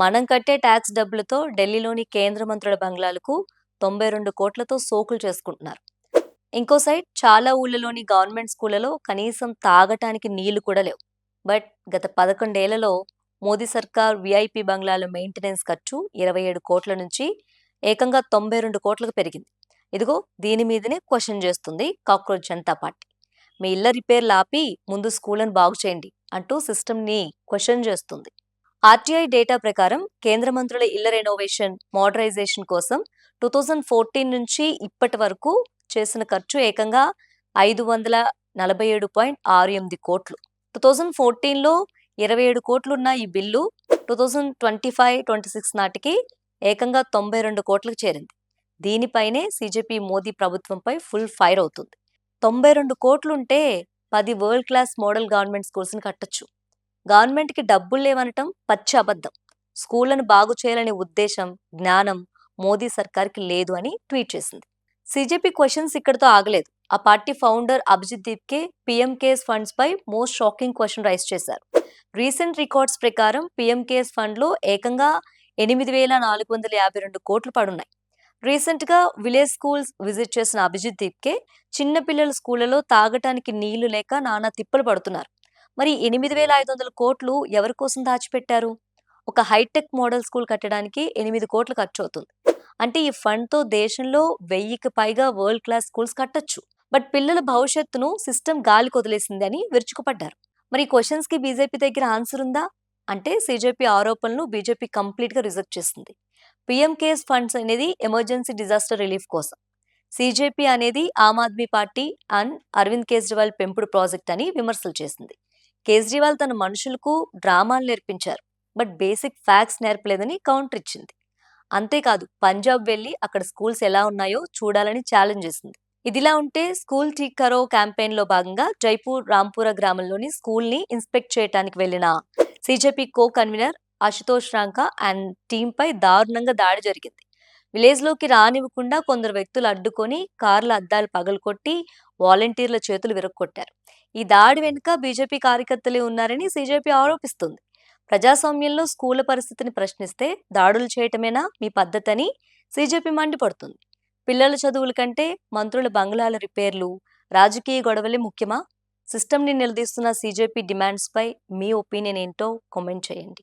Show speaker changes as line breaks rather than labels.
మనం కట్టే ట్యాక్స్ డబ్బులతో ఢిల్లీలోని కేంద్ర మంత్రుల బంగ్లాలకు 92 కోట్లతో సోకులు చేసుకుంటున్నారు. ఇంకో సైడ్ చాలా ఊళ్ళలోని గవర్నమెంట్ స్కూళ్లలో కనీసం తాగటానికి నీళ్లు కూడా లేవు. బట్ గత 11 ఏళ్లలో మోదీ సర్కార్ విఐపి బంగ్లాల మెయింటెనెన్స్ ఖర్చు 27 కోట్ల నుంచి ఏకంగా 92 కోట్లకు పెరిగింది. ఇదిగో దీని మీదనే క్వశ్చన్ చేస్తుంది కాక్రోచ్ జనతా పార్టీ. మీ ఇళ్ల రిపేర్లు ఆపి ముందు స్కూళ్లను బాగు చేయండి అంటూ సిస్టమ్ని క్వశ్చన్ చేస్తుంది. ఆర్టీఐ డేటా ప్రకారం కేంద్ర మంత్రుల ఇళ్ల రెనోవేషన్, మోడరైజేషన్ కోసం 2014 నుంచి ఇప్పటి వరకు చేసిన ఖర్చు ఏకంగా 547.68 కోట్లు. 2014లో 27 కోట్లున్న ఈ బిల్లు 2025-26 నాటికి ఏకంగా 92 కోట్లకు చేరింది. దీనిపైనే సీజేపీ మోదీ ప్రభుత్వంపై ఫుల్ ఫైర్ అవుతుంది. 92 కోట్లుంటే 10 వరల్డ్ క్లాస్ మోడల్ గవర్నమెంట్ స్కూల్స్ని కట్టొచ్చు. గవర్నమెంట్కి డబ్బులు లేవనటం పచ్చి అబద్ధం. స్కూళ్లను బాగు చేయాలనే ఉద్దేశం, జ్ఞానం మోదీ సర్కార్కి లేదు అని ట్వీట్ చేసింది. సీజేపీ క్వశ్చన్స్ ఇక్కడితో ఆగలేదు. ఆ party founder Abhijit Dipke PM cares funds పై మోస్ట్ షాకింగ్ క్వశ్చన్ రైజ్ చేశారు. రీసెంట్ రికార్డ్స్ ప్రకారం పీఎం కేర్స్ ఫండ్ లో ఏకంగా 8,452 కోట్లు పడున్నాయి. రీసెంట్ గా విలేజ్ స్కూల్స్ విజిట్ చేసిన అభిజిత్ దీప్కే చిన్న పిల్లల స్కూళ్లలో తాగటానికి నీళ్లు లేక నానా తిప్పలు పడుతున్నారు. మరి 8,500 కోట్లు ఎవరి కోసం దాచిపెట్టారు? ఒక హైటెక్ మోడల్ స్కూల్ కట్టడానికి 8 కోట్లు ఖర్చు అవుతుంది. అంటే ఈ ఫండ్ తో దేశంలో 1000కి పైగా వరల్డ్ క్లాస్ స్కూల్స్ కట్టొచ్చు. బట్ పిల్లల భవిష్యత్తును సిస్టమ్ గాలి కొదిలేసింది అని విరుచుకుపడ్డారు. మరి ఈ క్వశ్చన్స్ కి బీజేపీ దగ్గర ఆన్సర్ ఉందా అంటే సీజేపీ ఆరోపణలు బీజేపీ కంప్లీట్ గా రిజెక్ట్ చేసింది. పీఎం కేర్స్ ఫండ్స్ అనేది ఎమర్జెన్సీ డిజాస్టర్ రిలీఫ్ కోసం. సీజేపీ అనేది ఆమ్ ఆద్మీ పార్టీ అండ్ అరవింద్ కేజ్రీవాల్ పెంపుడు ప్రాజెక్ట్ అని విమర్శలు చేసింది. కేజ్రీవాల్ తన మనుషులకు డ్రామాలు నేర్పించారు, బట్ బేసిక్ ఫ్యాక్ట్స్ నేర్పలేదని కౌంటర్ ఇచ్చింది. అంతేకాదు పంజాబ్ వెళ్లి అక్కడ స్కూల్స్ ఎలా ఉన్నాయో చూడాలని ఛాలెంజ్ చేసింది. ఇదిలా ఉంటే స్కూల్ ఠీక్ కరో క్యాంపెయిన్ లో భాగంగా జైపూర్ రాంపురా గ్రామంలోని స్కూల్ ని ఇన్స్పెక్ట్ చేయడానికి వెళ్లిన CJP co convener Ashutosh Ranka and team పై దారుణంగా దాడి జరిగింది. విలేజ్ లోకి రానివ్వకుండా కొందరు వ్యక్తులు అడ్డుకొని కార్ల అద్దాలు పగలకొట్టి వాలంటీర్ల చేతులు విరగొట్టారు. ఈ దాడి వెనుక బీజేపీ కార్యకర్తలే ఉన్నారని సీజేపీ ఆరోపిస్తుంది. ప్రజాస్వామ్యంలో స్కూళ్ల పరిస్థితిని ప్రశ్నిస్తే దాడులు చేయటమేనా మీ పద్ధతని సీజేపీ మండిపడుతుంది. పిల్లల చదువుల కంటే మంత్రుల బంగ్లాల రిపేర్లు, రాజకీయ గొడవలే ముఖ్యమా? సిస్టమ్ని నిలదీస్తున్న సీజేపీ డిమాండ్స్ పై మీ ఒపీనియన్ ఏంటో కామెంట్ చేయండి.